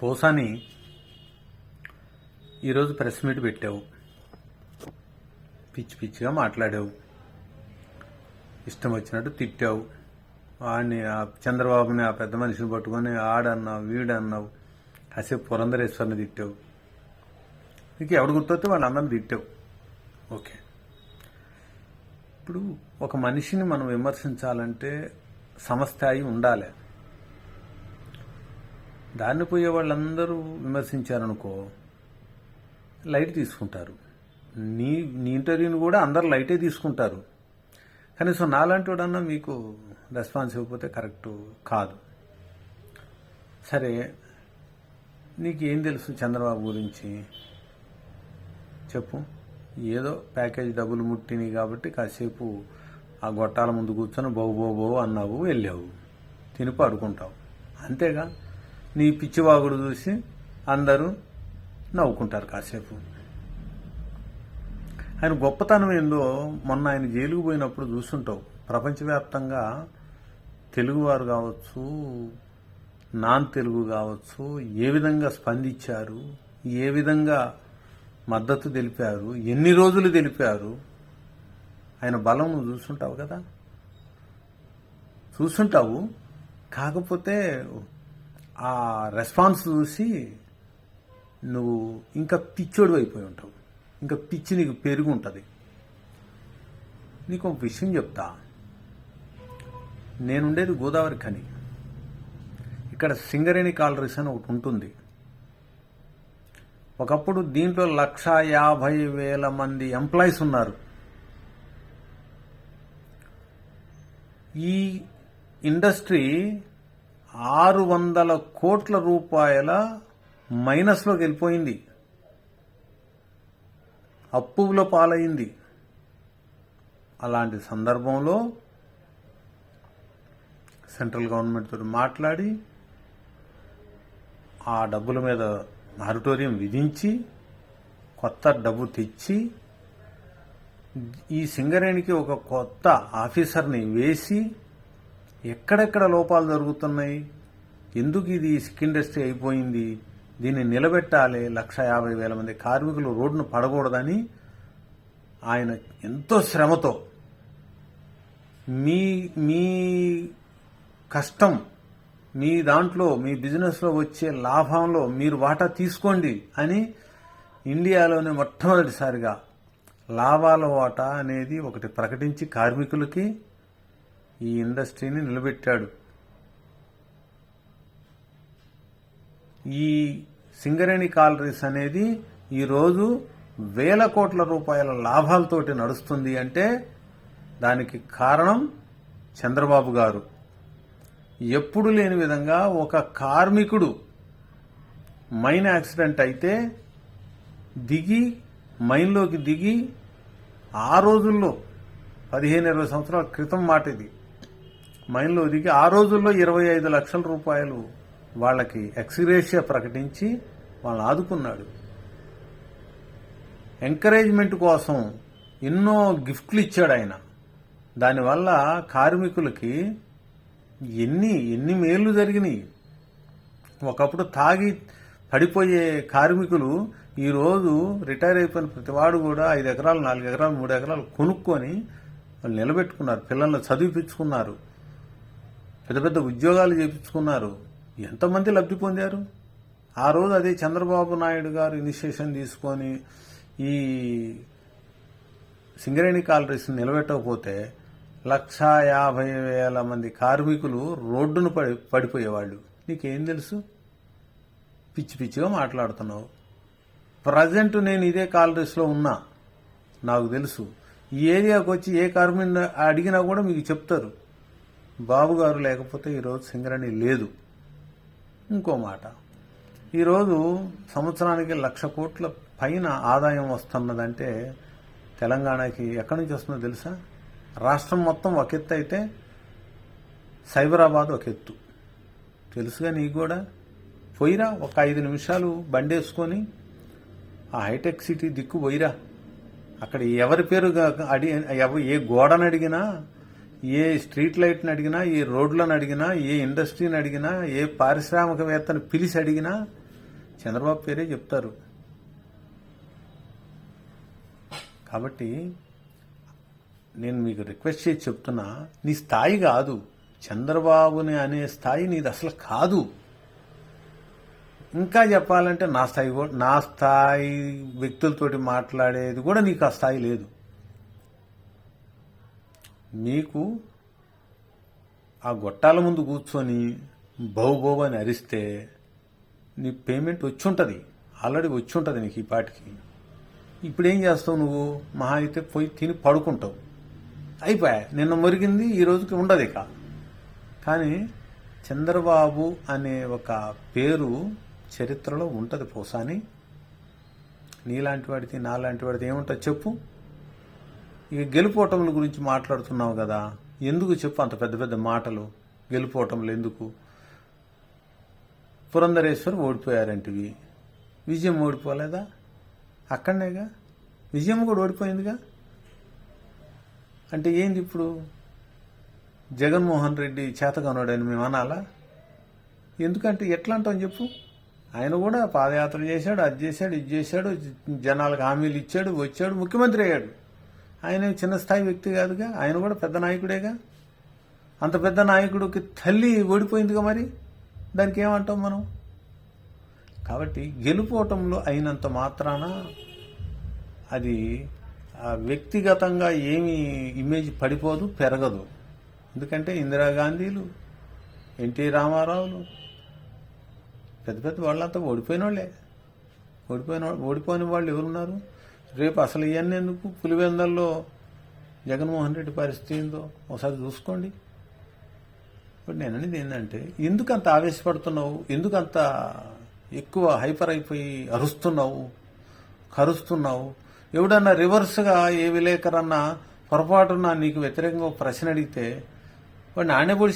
పోసాని ఈరోజు press meet పెట్టావు, పిచ్చి పిచ్చిగా మాట్లాడావు, ఇష్టం వచ్చినట్టు తిట్టావు. వాడిని ఆ చంద్రబాబుని ఆ పెద్ద మనిషిని పట్టుకొని ఆడన్నావు, వీడన్నావు, కాసేపు పురంధరేశ్వరిని తిట్టావు. నీకు ఎవడు గుర్తొస్తే వాళ్ళందరిని తిట్టావు. ఓకే, ఇప్పుడు ఒక మనిషిని మనం విమర్శించాలంటే సమస్థాయి ఉండాలి. దాన్ని పోయే వాళ్ళందరూ విమర్శించారనుకో, లైట్ తీసుకుంటారు. నీ నీ ఇంటర్వ్యూని కూడా అందరు లైటే తీసుకుంటారు. కనీసం నాలాంటి వాడన్నా మీకు రెస్పాన్స్ ఇవ్వకపోతే కరెక్ట్ కాదు. సరే, నీకేం తెలుసు చంద్రబాబు గురించి చెప్పు. ఏదో ప్యాకేజ్ డబ్బులు ముట్టినాయి కాబట్టి కాసేపు ఆ గొట్టాల ముందు కూర్చొని బో అన్నావు, వెళ్ళావు, తిని పడుకుంటావు. అంతేగా. నీ పిచ్చివాగుడు చూసి అందరూ నవ్వుకుంటారు కాసేపు. ఆయన గొప్పతనం ఏందో మొన్న ఆయన జైలుకు పోయినప్పుడు చూస్తుంటావు. ప్రపంచవ్యాప్తంగా తెలుగువారు కావచ్చు, నాన్ తెలుగు కావచ్చు, ఏ విధంగా స్పందించారు, ఏ విధంగా మద్దతు తెలిపారు, ఎన్ని రోజులు తెలిపారు. ఆయన బలం నువ్వు చూస్తుంటావు కదా, చూస్తుంటావు. కాకపోతే ఆ రెస్పాన్స్ చూసి నువ్వు ఇంకా పిచ్చోడు అయిపోయి ఉంటావు. ఇంకా పిచ్చి నీకు పెరుగు ఉంటుంది. నీకు ఒక విషయం చెప్తా. నేనుండేది గోదావరి ఖని. ఇక్కడ సింగరేణి కాలరీస్ అని ఒకటి ఉంటుంది. ఒకప్పుడు దీంట్లో 150,000 మంది ఎంప్లాయీస్ ఉన్నారు. ఈ ఇండస్ట్రీ 600 కోట్ల రూపాయల మైనస్లోకి వెళ్ళిపోయింది, అప్పులో పాలైంది. అలాంటి సందర్భంలో సెంట్రల్ గవర్నమెంట్ తోటి మాట్లాడి ఆ డబ్బుల మీద మారిటోరియం విధించి కొత్త డబ్బు తెచ్చి ఈ సింగరేణికి ఒక కొత్త ఆఫీసర్ని వేసి ఎక్కడెక్కడ లోపాలు జరుగుతున్నాయి, ఎందుకు ఇది సిక్ ఇండస్ట్రీ అయిపోయింది, దీన్ని నిలబెట్టాలి, 150,000 మంది కార్మికులు రోడ్డును పడకూడదని ఆయన ఎంతో శ్రమతో మీ మీ కష్టం, మీ దాంట్లో, మీ బిజినెస్లో వచ్చే లాభంలో మీరు వాటా తీసుకోండి అని ఇండియాలోనే మొట్టమొదటిసారిగా లాభాల వాటా అనేది ఒకటి ప్రకటించి కార్మికులకి ఈ ఇండస్ట్రీని నిలబెట్టాడు. ఈ సింగరేణి కాలరీస్ అనేది ఈరోజు 1,000 కోట్ల రూపాయల లాభాలతోటి నడుస్తుంది అంటే దానికి కారణం చంద్రబాబు గారు. ఎప్పుడు లేని విధంగా ఒక కార్మికుడు మైన్ యాక్సిడెంట్ అయితే మైన్లోకి దిగి ఆ రోజుల్లో 15-20 సంవత్సరాల క్రితం మాట ఇది, మైన్లో దిగి ఆ రోజుల్లో 25 లక్షల రూపాయలు వాళ్ళకి ఎక్స్గ్రేషియా ప్రకటించి వాళ్ళని ఆదుకున్నాడు. ఎంకరేజ్మెంట్ కోసం ఎన్నో గిఫ్ట్లు ఇచ్చాడు ఆయన. దానివల్ల కార్మికులకి ఎన్ని మేళ్లు జరిగినాయి. ఒకప్పుడు తాగి పడిపోయే కార్మికులు ఈరోజు రిటైర్ అయిపోయిన ప్రతివాడు కూడా 5 ఎకరాలు, 4 ఎకరాలు, 3 ఎకరాలు కొనుక్కొని వాళ్ళు నిలబెట్టుకున్నారు, పిల్లల్ని చదివిపించుకున్నారు, పెద్ద పెద్ద ఉద్యోగాలు చేయించుకున్నారు. ఎంతమంది లబ్ధి పొందారు ఆ రోజు. అదే చంద్రబాబు నాయుడు గారు ఇనిషియేషన్ తీసుకొని ఈ సింగరేణి కాలరీస్ నిలబెట్టకపోతే 150,000 మంది కార్మికులు రోడ్డును పడిపోయేవాళ్ళు. నీకేం తెలుసు? పిచ్చి పిచ్చిగా మాట్లాడుతున్నావు. ప్రజెంట్ నేను ఇదే కాలరీస్లో ఉన్నా, నాకు తెలుసు. ఈ ఏరియాకు వచ్చి ఏ కార్మికుని అడిగినా కూడా మీకు చెప్తారు, బాబు గారు లేకపోతే ఈరోజు సింగరేణి లేదు. ఇంకో మాట, ఈరోజు సంవత్సరానికి 1,00,000 కోట్ల పైన ఆదాయం వస్తున్నదంటే తెలంగాణకి ఎక్కడి నుంచి వస్తుందో తెలుసా? రాష్ట్రం మొత్తం ఒక ఎత్తు అయితే సైబరాబాద్ ఒక ఎత్తు. తెలుసుగా నీకు కూడా. పోయిరా, ఒక 5 నిమిషాలు బండేసుకొని ఆ హైటెక్ సిటీ దిక్కు పోయిరా. అక్కడ ఎవరి పేరు ఏ గోడను అడిగినా, ఏ స్ట్రీట్ లైట్ని అడిగినా, ఏ రోడ్లను అడిగినా, ఏ ఇండస్ట్రీని అడిగినా, ఏ పారిశ్రామికవేత్తను పిలిచి అడిగినా చంద్రబాబు పేరే చెప్తారు. కాబట్టి నేను మీకు రిక్వెస్ట్ చేసి చెప్తున్నా, నీ స్థాయి కాదు, చంద్రబాబుని అనే స్థాయి నీది అసలు కాదు. ఇంకా చెప్పాలంటే నా స్థాయి వ్యక్తులతోటి మాట్లాడేది కూడా నీకు ఆ స్థాయి లేదు. నీకు ఆ గొట్టాల ముందు కూర్చొని బౌ అని అరిస్తే నీ పేమెంట్ వచ్చి ఉంటుంది, ఆల్రెడీ వచ్చి ఉంటుంది నీకు ఈ పాటికి. ఇప్పుడు ఏం చేస్తావు నువ్వు? మహా అయితే పోయి తిని పడుకుంటావు, అయిపోయా. నిన్న మురిగింది, ఈ రోజుకి ఉండదు ఇక. కానీ చంద్రబాబు అనే ఒక పేరు చరిత్రలో ఉంటుంది పోసాని. నీలాంటి వాడికి నాలాంటి వాడికి ఏముంటుంది చెప్పు? ఇక గెలుపోటముల గురించి మాట్లాడుతున్నావు కదా, ఎందుకు చెప్పు అంత పెద్ద పెద్ద మాటలు? గెలుపోటములు ఎందుకు? పురంధరేశ్వర్ ఓడిపోయారంటివి, విజయం ఓడిపోలేదా? అక్కడనేగా విజయం కూడా ఓడిపోయిందిగా. అంటే ఏంది ఇప్పుడు? జగన్మోహన్ రెడ్డి చేతగానోడని మేము అనాలా? ఎందుకంటే ఎట్లా అంటాం చెప్పు? ఆయన కూడా పాదయాత్ర చేశాడు, అది చేశాడు, ఇది చేశాడు, జనాలకు హామీలు ఇచ్చాడు, వచ్చాడు, ముఖ్యమంత్రి అయ్యాడు. ఆయన చిన్న స్థాయి వ్యక్తి కాదుగా, ఆయన కూడా పెద్ద నాయకుడేగా. అంత పెద్ద నాయకుడికి తల్లి ఓడిపోయిందిగా, మరి దానికి ఏమంటాం మనం? కాబట్టి గెలుపోవటంలో అయినంత మాత్రాన అది వ్యక్తిగతంగా ఏమీ ఇమేజ్ పడిపోదు, పెరగదు. ఎందుకంటే ఇందిరాగాంధీలు, ఎన్టీ రామారావులు, పెద్ద పెద్ద వాళ్ళంతా ఓడిపోయిన వాళ్ళే. ఓడిపోయిన వాళ్ళు ఎవరున్నారు? రేపు అసలు ఇవన్నీ ఎందుకు? పులివెందల్లో జగన్మోహన్ రెడ్డి పరిస్థితి ఏందో ఒకసారి చూసుకోండి. ఇప్పుడు నేను అనేది ఏంటంటే, ఎందుకు అంత ఆవేశపడుతున్నావు? ఎందుకు అంత ఎక్కువ హైపర్ అయిపోయి అరుస్తున్నావు, కరుస్తున్నావు? ఎవడన్నా రివర్స్గా ఏ విలేకరన్నా పొరపాటున నీకు వ్యతిరేకంగా ప్రశ్న అడిగితే వాడిని ఆడబొడి